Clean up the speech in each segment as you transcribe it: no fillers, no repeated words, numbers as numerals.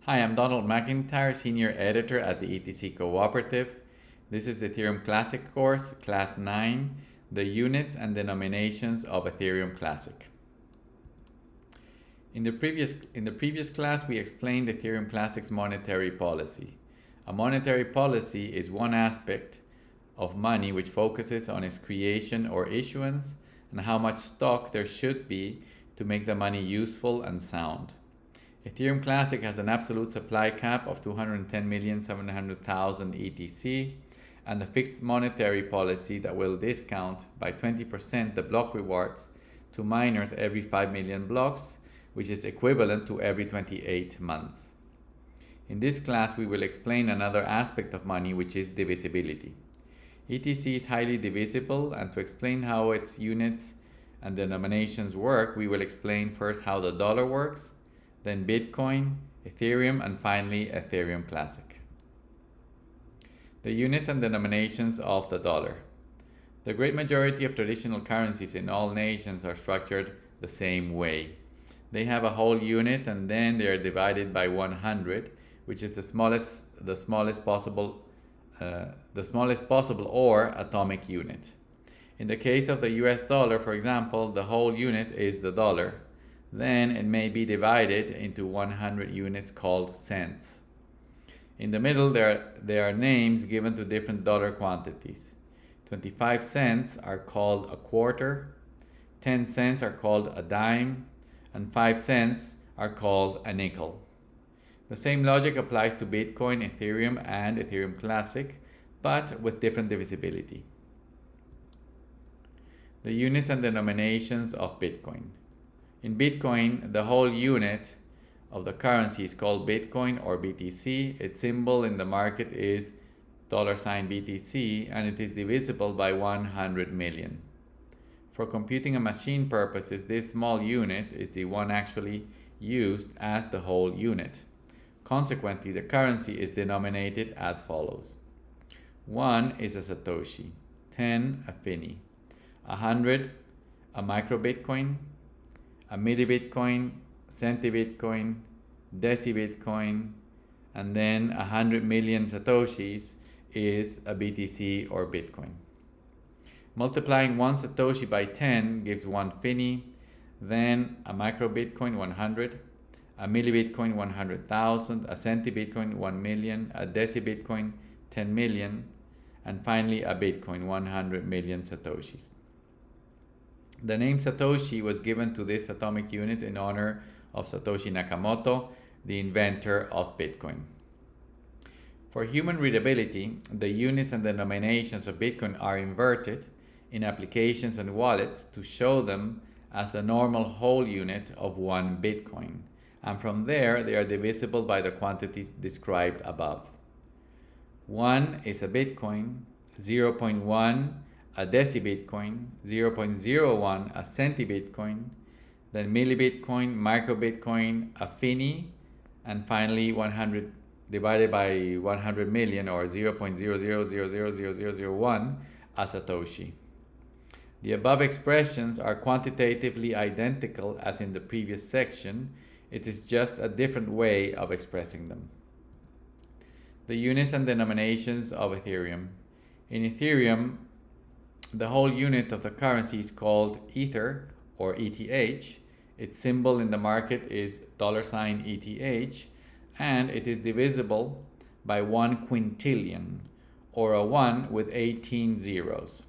Hi, I'm Donald McIntyre, Senior Editor at the ETC Cooperative. This is the Ethereum Classic course, Class 9, the units and denominations of Ethereum Classic. In the previous class, we explained Ethereum Classic's monetary policy. A monetary policy is one aspect of money which focuses on its creation or issuance and how much stock there should be to make the money useful and sound. Ethereum Classic has an absolute supply cap of 210,700,000 ETC and a fixed monetary policy that will discount by 20% the block rewards to miners every 5 million blocks, which is equivalent to every 28 months. In this class, we will explain another aspect of money, which is divisibility. ETC is highly divisible, and to explain how its units and denominations work, we will explain first how the dollar works, then Bitcoin, Ethereum, and finally Ethereum Classic. The units and denominations of the dollar. The great majority of traditional currencies in all nations are structured the same way. They have a whole unit and then they are divided by 100, which is the smallest possible or atomic unit. In the case of the US dollar, for example, the whole unit is the dollar. Then it may be divided into 100 units called cents. In the middle, there are names given to different dollar quantities. 25 cents are called a quarter, 10 cents are called a dime, and 5 cents are called a nickel. The same logic applies to Bitcoin, Ethereum, and Ethereum Classic, but with different divisibility. The units and denominations of Bitcoin. In Bitcoin, the whole unit of the currency is called Bitcoin or BTC. Its symbol in the market is $BTC, and it is divisible by 100 million. For computing and machine purposes, this small unit is the one actually used as the whole unit. Consequently, the currency is denominated as follows. 1 is a Satoshi, 10 a Finny, 100 a microbitcoin, a millibitcoin, centibitcoin, decibitcoin, and then 100 million Satoshis is a BTC or Bitcoin. Multiplying 1 Satoshi by 10 gives 1 Finny, then a microbitcoin 100, a millibitcoin 100,000, a centibitcoin 1 million, a decibitcoin 10 million, and finally a Bitcoin 100 million Satoshis. The name Satoshi was given to this atomic unit in honor of Satoshi Nakamoto, the inventor of Bitcoin. For human readability, the units and denominations of Bitcoin are inverted in applications and wallets to show them as the normal whole unit of 1 Bitcoin, and from there they are divisible by the quantities described above. 1 is a Bitcoin, 0.1 a decibitcoin, 0.01 a centibitcoin, then millibitcoin, microbitcoin, a Finny, and finally 100 divided by 100 million or 0.0000001 a Satoshi. The above expressions are quantitatively identical as in the previous section. It is just a different way of expressing them. The units and denominations of Ethereum. In Ethereum, the whole unit of the currency is called Ether or ETH. Its symbol in the market is $ETH, and it is divisible by 1 quintillion or a 1 with 18 zeros.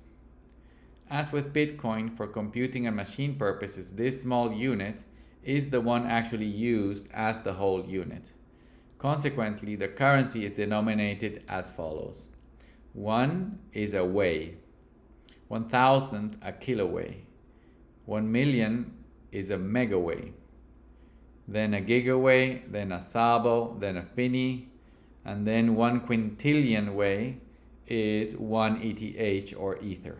As with Bitcoin, for computing and machine purposes, this small unit is the one actually used as the whole unit. Consequently, the currency is denominated as follows. 1 is a wei, 1,000 a kilowei, 1 million is a megawei, then a gigawei, then a sabo, then a Finny, and then 1 quintillion wei is 1 ETH or Ether.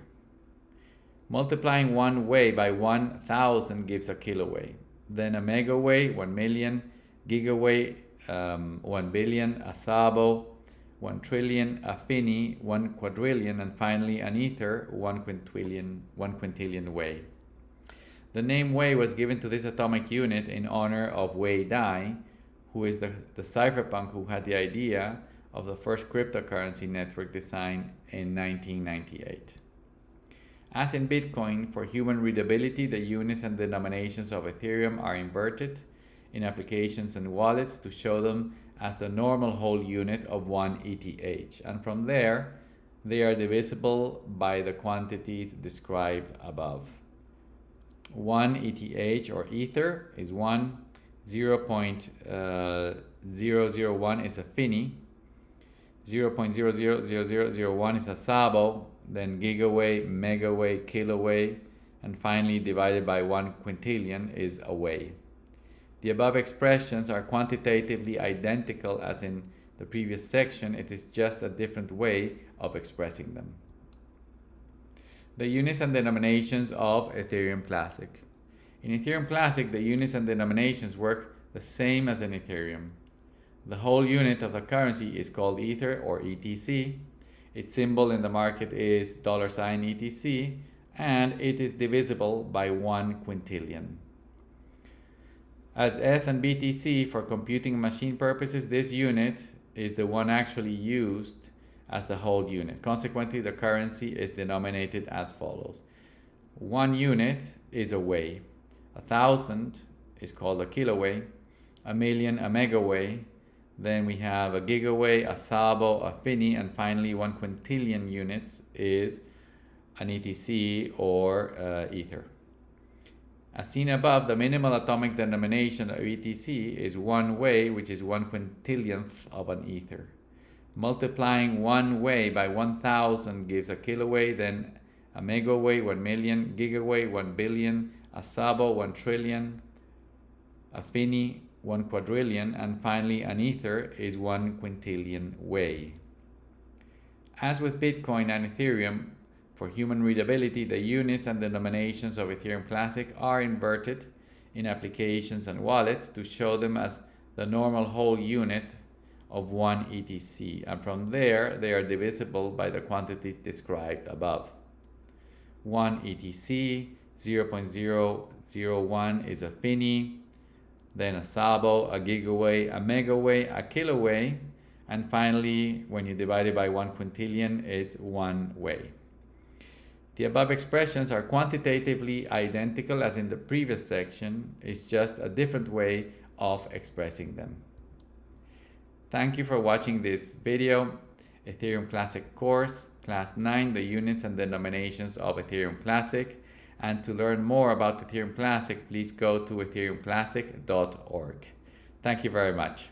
Multiplying 1 wei by 1,000 gives a kilowei, then a megawei, 1 million, gigawei, 1 billion, a sabo, 1 trillion, a Finny, 1 quadrillion, and finally an Ether, 1 quintillion wei. The name Wei was given to this atomic unit in honor of Wei Dai, who is the cypherpunk who had the idea of the first cryptocurrency network design in 1998. As in Bitcoin, for human readability, the units and denominations of Ethereum are inverted in applications and wallets to show them as the normal whole unit of 1 ETH, and from there they are divisible by the quantities described above. 1 ETH or Ether is 1, 0.001 is a Fini, 0.000001 is a Sabo, then gigaway, megaway, kiloway, and finally divided by 1 quintillion is a way. The above expressions are quantitatively identical as in the previous section. It is just a different way of expressing them. The units and denominations of Ethereum Classic. In Ethereum Classic, the units and denominations work the same as in Ethereum. The whole unit of the currency is called Ether or ETC. Its symbol in the market is $ETC, and it is divisible by 1 quintillion. As ETH and BTC for computing machine purposes, this unit is the one actually used as the whole unit. Consequently, the currency is denominated as follows. 1 unit is a way. 1,000 is called a kiloway. 1,000,000, a megaway. Then we have a gigaway, a Sabo, a Fini, and finally 1 quintillion units is an ETC or Ether. As seen above, the minimal atomic denomination of ETC is 1 way, which is 1 quintillionth of an Ether. Multiplying 1 way by 1,000 gives a kiloway, then a megaway, 1,000,000, gigaway, 1,000,000,000, a Sabo, 1,000,000,000,000, a Fini, 1 quadrillion, and finally an Ether is 1 quintillion way. As with Bitcoin and Ethereum, for human readability, the units and denominations of Ethereum Classic are inverted in applications and wallets to show them as the normal whole unit of 1 ETC, and from there they are divisible by the quantities described above. 1 ETC, 0.001 is a Fini, then a Sabo, a gigaway, a megaway, a kiloway, and finally, when you divide it by 1 quintillion, it's 1 way. The above expressions are quantitatively identical as in the previous section. It's just a different way of expressing them. Thank you for watching this video. Ethereum Classic course, Class 9, the units and denominations of Ethereum Classic. And to learn more about Ethereum Classic, please go to ethereumclassic.org. Thank you very much.